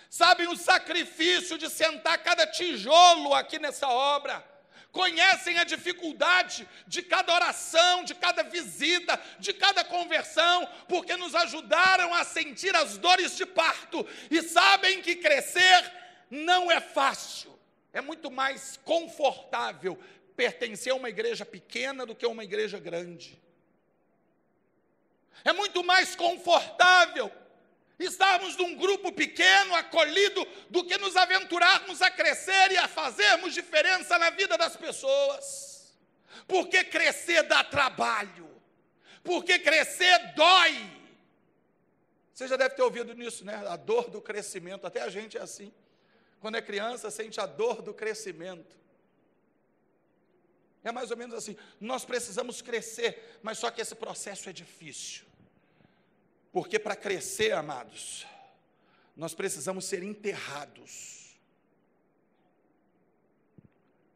sabem o sacrifício de sentar cada tijolo aqui nessa obra, conhecem a dificuldade de cada oração, de cada visita, de cada conversão, porque nos ajudaram a sentir as dores de parto, e sabem que crescer não é fácil, é muito mais confortável pertencer a uma igreja pequena do que a uma igreja grande, é muito mais confortável estarmos num grupo pequeno, acolhido, do que nos aventurarmos a crescer e a fazermos diferença na vida das pessoas. Porque crescer dá trabalho. Porque crescer dói. Você já deve ter ouvido nisso, né? A dor do crescimento. Até a gente é assim. Quando é criança, sente a dor do crescimento. É mais ou menos assim. Nós precisamos crescer, mas só que esse processo é difícil. Porque para crescer, amados, nós precisamos ser enterrados.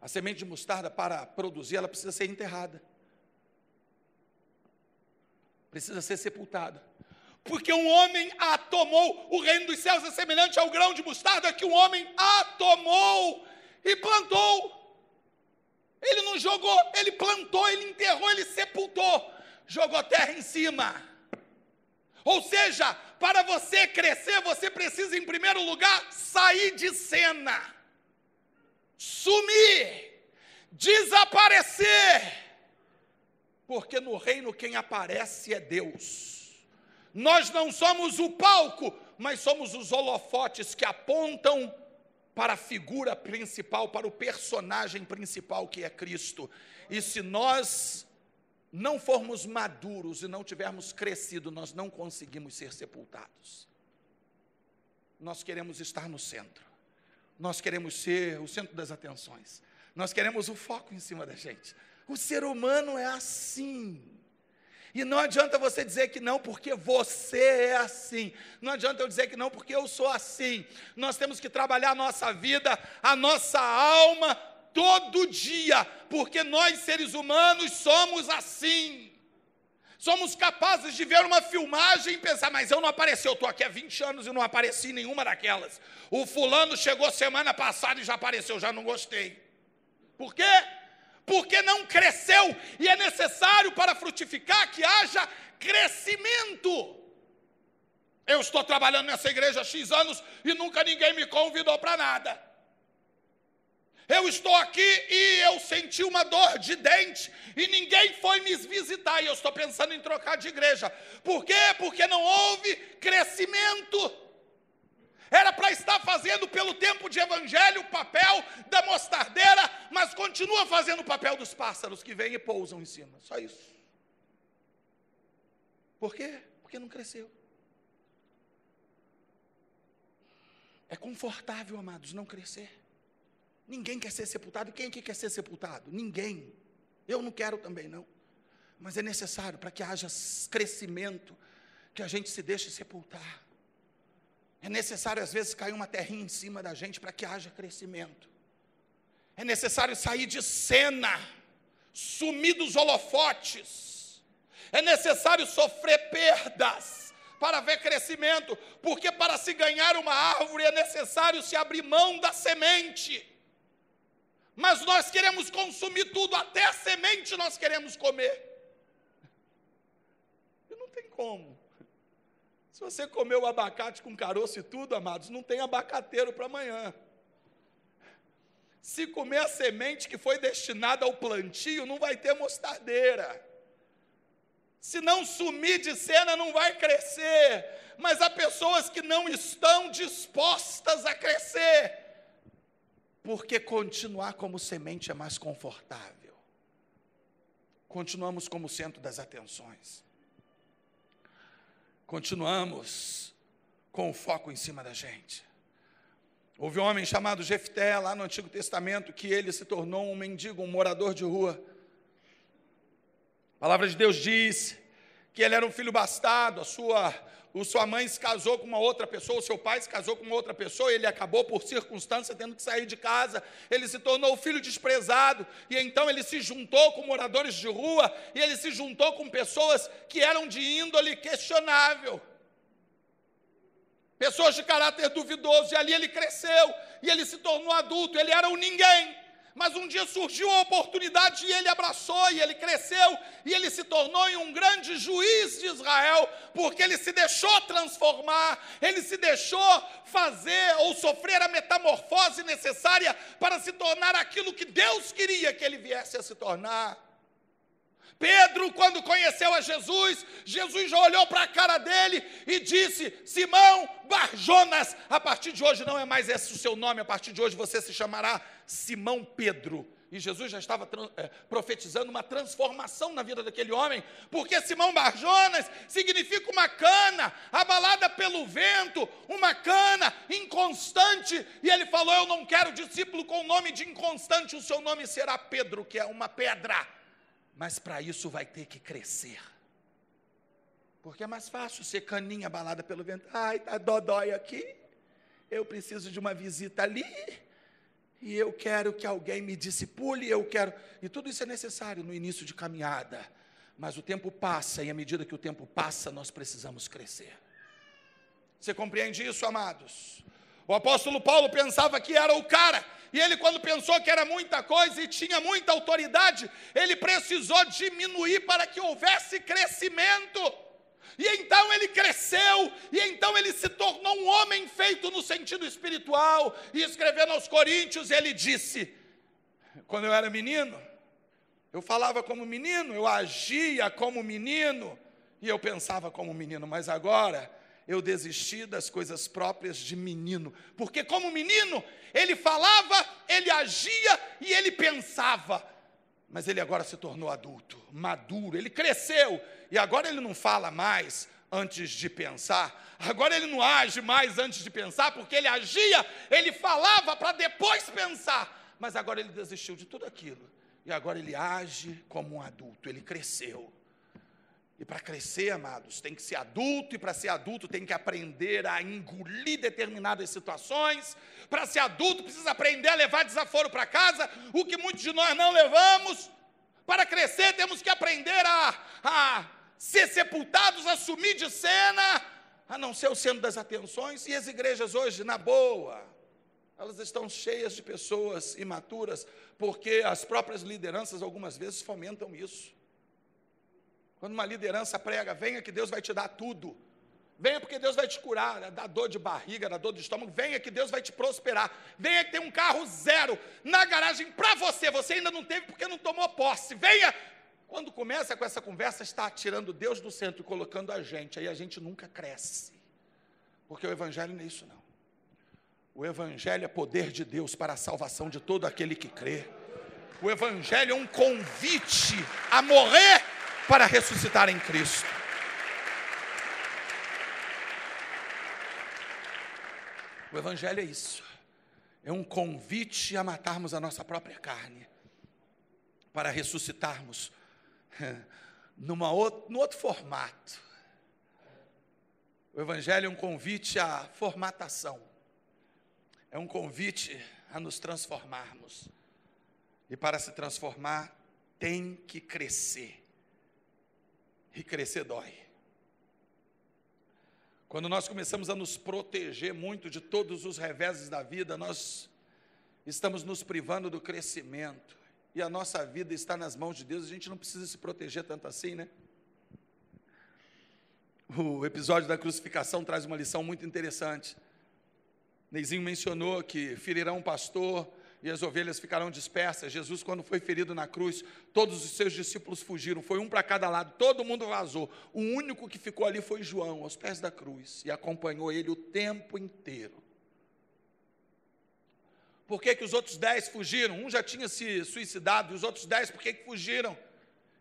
A semente de mostarda, para produzir, ela precisa ser enterrada. Precisa ser sepultada. Porque um homem a tomou, o reino dos céus é semelhante ao grão de mostarda que um homem a tomou e plantou. Ele não jogou, ele plantou, ele enterrou, ele sepultou, jogou terra em cima. Ou seja, para você crescer, você precisa, em primeiro lugar, sair de cena, sumir, desaparecer, porque no reino quem aparece é Deus. Nós não somos o palco, mas somos os holofotes que apontam para a figura principal, para o personagem principal que é Cristo. E se nós não formos maduros e não tivermos crescido, nós não conseguimos ser sepultados. Nós queremos estar no centro, nós queremos ser o centro das atenções, nós queremos o foco em cima da gente. O ser humano é assim, e não adianta você dizer que não, porque você é assim, não adianta eu dizer que não, porque eu sou assim. Nós temos que trabalhar a nossa vida, a nossa alma, todo dia, porque nós seres humanos somos assim, Somos capazes de ver uma filmagem e pensar, mas eu não apareci, eu estou aqui há 20 anos e não apareci em nenhuma daquelas. O fulano chegou semana passada e já apareceu, já não gostei. Por quê? Porque não cresceu, e é necessário para frutificar que haja crescimento. Eu estou trabalhando nessa igreja há X anos e nunca ninguém me convidou para nada. Eu estou aqui e eu senti uma dor de dente e ninguém foi me visitar e eu estou pensando em trocar de igreja. Por quê? Porque não houve crescimento. Era para estar fazendo pelo tempo de evangelho o papel da mostardeira, mas continua fazendo o papel dos pássaros que vêm e pousam em cima. Só isso. Por quê? Porque não cresceu. É confortável, amados, não crescer. Ninguém quer ser sepultado. Quem que quer ser sepultado? Ninguém. Eu não quero também, não. Mas é necessário para que haja crescimento, que a gente se deixe sepultar. É necessário, às vezes, cair uma terrinha em cima da gente para que haja crescimento. É necessário sair de cena, sumir dos holofotes. É necessário sofrer perdas para ver crescimento, porque para se ganhar uma árvore é necessário se abrir mão da semente. Mas nós queremos consumir tudo, até a semente nós queremos comer. E não tem como. Se você comer o abacate com caroço e tudo, amados, não tem abacateiro para amanhã. Se comer a semente que foi destinada ao plantio, não vai ter mostardeira. Se não sumir de cena, não vai crescer. Mas há pessoas que não estão dispostas a crescer, porque continuar como semente é mais confortável. Continuamos como centro das atenções. Continuamos com o foco em cima da gente. Houve um homem chamado Jefté, lá no Antigo Testamento, que ele se tornou um mendigo, um morador de rua. A palavra de Deus diz que ele era um filho bastardo, sua mãe se casou com uma outra pessoa, o seu pai se casou com uma outra pessoa, ele acabou por circunstância tendo que sair de casa, ele se tornou filho desprezado, e então ele se juntou com moradores de rua, e ele se juntou com pessoas que eram de índole questionável, pessoas de caráter duvidoso, e ali ele cresceu, e ele se tornou adulto, ele era um ninguém. Mas um dia surgiu a oportunidade e ele abraçou, e ele cresceu, e ele se tornou um grande juiz de Israel, porque ele se deixou transformar, ele se deixou fazer ou sofrer a metamorfose necessária para se tornar aquilo que Deus queria que ele viesse a se tornar. Pedro, quando conheceu a Jesus, Jesus já olhou para a cara dele e disse: Simão Barjonas, a partir de hoje não é mais esse o seu nome, a partir de hoje você se chamará Simão Pedro. E Jesus já estava profetizando uma transformação na vida daquele homem, porque Simão Barjonas significa uma cana, abalada pelo vento, uma cana inconstante, e ele falou: eu não quero discípulo com o nome de inconstante, o seu nome será Pedro, que é uma pedra. Mas para isso vai ter que crescer. Porque é mais fácil ser caninha abalada pelo vento. Ai, está dodói aqui. Eu preciso de uma visita ali. E eu quero que alguém me discipule. E tudo isso é necessário no início de caminhada. Mas o tempo passa, e à medida que o tempo passa, nós precisamos crescer. Você compreende isso, amados? O apóstolo Paulo pensava que era o cara. E ele, quando pensou que era muita coisa e tinha muita autoridade, ele precisou diminuir para que houvesse crescimento. E então ele cresceu, e então ele se tornou um homem feito no sentido espiritual. E escrevendo aos Coríntios, ele disse: quando eu era menino, eu falava como menino, eu agia como menino, e eu pensava como menino, mas agora eu desisti das coisas próprias de menino, porque como menino, ele falava, ele agia e ele pensava, mas ele agora se tornou adulto, maduro, ele cresceu, e agora ele não fala mais antes de pensar, agora ele não age mais antes de pensar, porque ele agia, ele falava para depois pensar, mas agora ele desistiu de tudo aquilo, e agora ele age como um adulto, ele cresceu. E para crescer, amados, tem que ser adulto, e para ser adulto tem que aprender a engolir determinadas situações. Para ser adulto precisa aprender a levar desaforo para casa, o que muitos de nós não levamos. Para crescer temos que aprender a ser sepultados, a sumir de cena, a não ser o centro das atenções. E as igrejas hoje, na boa, elas estão cheias de pessoas imaturas, porque as próprias lideranças algumas vezes fomentam isso. Quando uma liderança prega, venha que Deus vai te dar tudo, venha porque Deus vai te curar, dá dor de barriga, dá dor de estômago, venha que Deus vai te prosperar, venha que tem um carro zero na garagem para você, você ainda não teve porque não tomou posse, venha. Quando começa com essa conversa, está tirando Deus do centro e colocando a gente, aí a gente nunca cresce, porque o evangelho não é isso não. O evangelho é poder de Deus para a salvação de todo aquele que crê. O evangelho é um convite a morrer para ressuscitar em Cristo. O evangelho é isso. É um convite a matarmos a nossa própria carne para ressuscitarmos no outro formato. O evangelho é um convite à formatação. É um convite a nos transformarmos. E para se transformar, tem que crescer. E crescer dói. Quando nós começamos a nos proteger muito de todos os reveses da vida, nós estamos nos privando do crescimento. E a nossa vida está nas mãos de Deus, a gente não precisa se proteger tanto assim, né? O episódio da crucificação traz uma lição muito interessante. Neizinho mencionou que ferirão um pastor e as ovelhas ficarão dispersas. Jesus, quando foi ferido na cruz, todos os seus discípulos fugiram, foi um para cada lado, todo mundo vazou. O único que ficou ali foi João, aos pés da cruz, e acompanhou ele o tempo inteiro. Por que os outros 10 fugiram? Um já tinha se suicidado, e os outros 10, por que fugiram?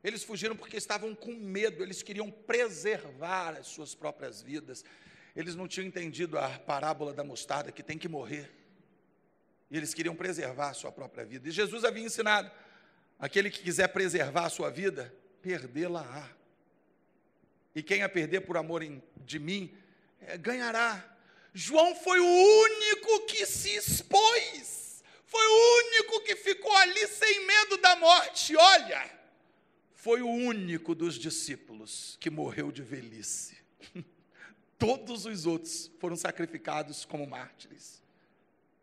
Eles fugiram porque estavam com medo, eles queriam preservar as suas próprias vidas. Eles não tinham entendido a parábola da mostarda, que tem que morrer. E eles queriam preservar a sua própria vida. E Jesus havia ensinado, aquele que quiser preservar a sua vida, perdê-la-á. E quem a perder por amor de mim, ganhará. João foi o único que se expôs, foi o único que ficou ali sem medo da morte. Olha, foi o único dos discípulos que morreu de velhice. Todos os outros foram sacrificados como mártires.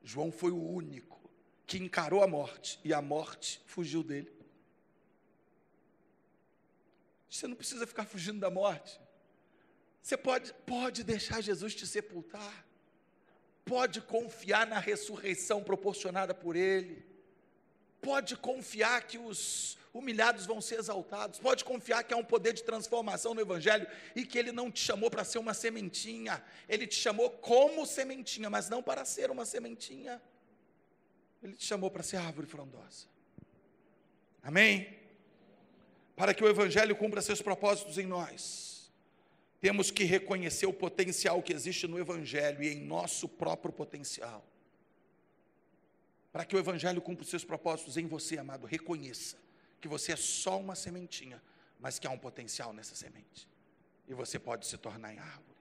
João foi o único que encarou a morte, e a morte fugiu dele. Você não precisa ficar fugindo da morte. Você pode deixar Jesus te sepultar, pode confiar na ressurreição proporcionada por Ele, pode confiar que os humilhados vão ser exaltados, pode confiar que há um poder de transformação no Evangelho, e que Ele não te chamou para ser uma sementinha, Ele te chamou como sementinha, mas não para ser uma sementinha, Ele te chamou para ser árvore frondosa. Amém? Para que o Evangelho cumpra seus propósitos em nós, temos que reconhecer o potencial que existe no Evangelho e em nosso próprio potencial. Para que o Evangelho cumpra os seus propósitos em você, amado, reconheça que você é só uma sementinha, mas que há um potencial nessa semente. E você pode se tornar em árvore.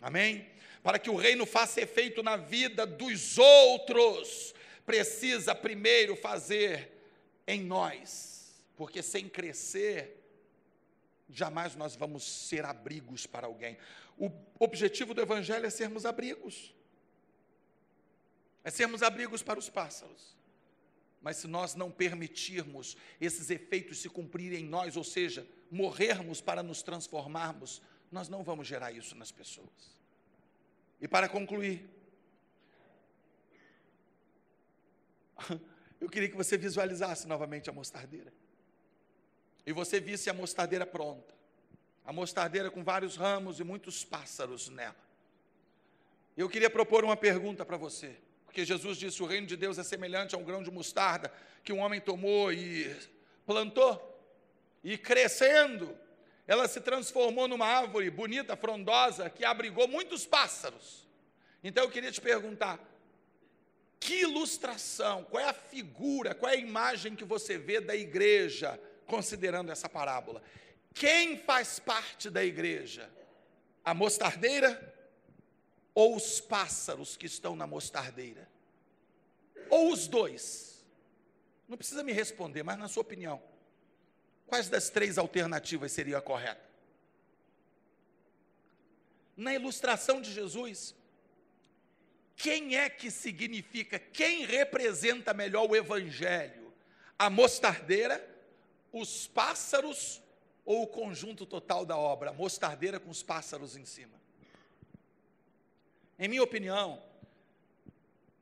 Amém? Para que o reino faça efeito na vida dos outros, precisa primeiro fazer em nós. Porque sem crescer, jamais nós vamos ser abrigos para alguém. O objetivo do Evangelho é sermos abrigos. É sermos abrigos para os pássaros. Mas se nós não permitirmos esses efeitos se cumprirem em nós, ou seja, morrermos para nos transformarmos, nós não vamos gerar isso nas pessoas. E para concluir, eu queria que você visualizasse novamente a mostardeira. E você visse a mostardeira pronta. A mostardeira com vários ramos e muitos pássaros nela. Eu queria propor uma pergunta para você. Porque Jesus disse, o reino de Deus é semelhante a um grão de mostarda que um homem tomou e plantou. E crescendo, ela se transformou numa árvore bonita, frondosa, que abrigou muitos pássaros. Então eu queria te perguntar, que ilustração, qual é a figura, qual é a imagem que você vê da igreja, considerando essa parábola? Quem faz parte da igreja? A mostardeira ou os pássaros que estão na mostardeira? Ou os dois? Não precisa me responder, mas na sua opinião, Quais das 3 alternativas seria a correta? Na ilustração de Jesus, quem é que significa, quem representa melhor o evangelho? A mostardeira, os pássaros ou o conjunto total da obra? A mostardeira com os pássaros em cima. Em minha opinião,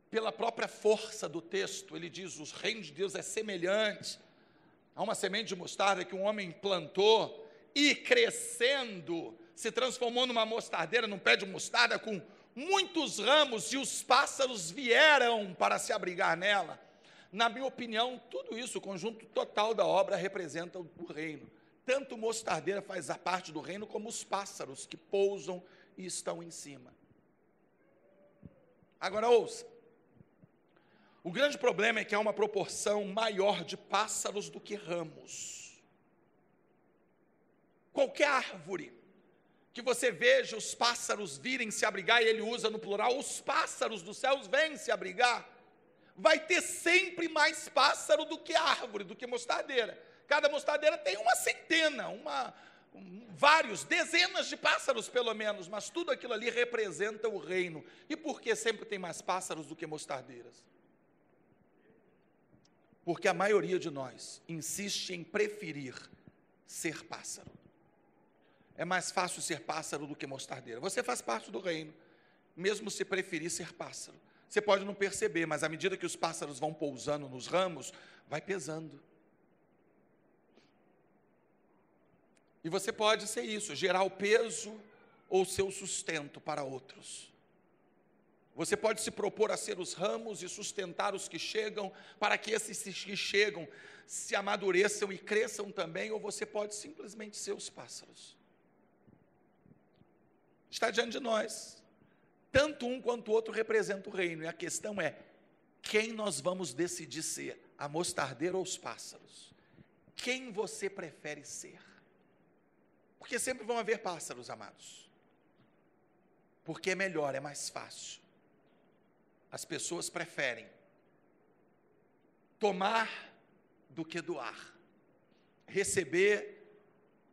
pela própria força do texto, ele diz: o reino de Deus é semelhante a uma semente de mostarda que um homem plantou e crescendo, se transformou numa mostardeira, num pé de mostarda com muitos ramos, e os pássaros vieram para se abrigar nela. Na minha opinião, tudo isso, o conjunto total da obra, representa o reino. Tanto mostardeira faz a parte do reino, como os pássaros que pousam e estão em cima. Agora ouça, o grande problema é que há uma proporção maior de pássaros do que ramos. Qualquer árvore que você veja os pássaros virem se abrigar, e ele usa no plural, os pássaros dos céus vêm se abrigar, vai ter sempre mais pássaro do que árvore, do que mostardeira. Cada mostardeira tem uma centena, vários, dezenas de pássaros pelo menos, mas tudo aquilo ali representa o reino. E por que sempre tem mais pássaros do que mostardeiras? Porque a maioria de nós insiste em preferir ser pássaro. É mais fácil ser pássaro do que mostardeira. Você faz parte do reino, mesmo se preferir ser pássaro. Você pode não perceber, mas à medida que os pássaros vão pousando nos ramos, vai pesando. E você pode ser isso, gerar o peso ou seu sustento para outros. Você pode se propor a ser os ramos e sustentar os que chegam, para que esses que chegam se amadureçam e cresçam também, ou você pode simplesmente ser os pássaros. Está diante de nós. Tanto um quanto o outro representa o reino, e a questão é, quem nós vamos decidir ser? A mostardeira ou os pássaros? Quem você prefere ser? Porque sempre vão haver pássaros, amados. Porque é melhor, é mais fácil. As pessoas preferem tomar do que doar, receber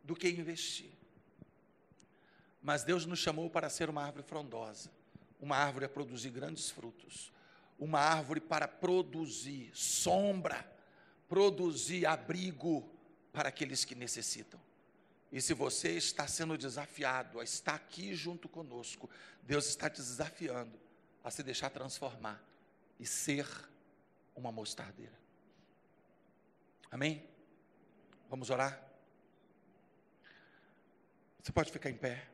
do que investir. Mas Deus nos chamou para ser uma árvore frondosa, uma árvore a produzir grandes frutos, uma árvore para produzir sombra, produzir abrigo para aqueles que necessitam. E se você está sendo desafiado a estar aqui junto conosco, Deus está te desafiando a se deixar transformar e ser uma mostardeira. Amém? Vamos orar? Você pode ficar em pé.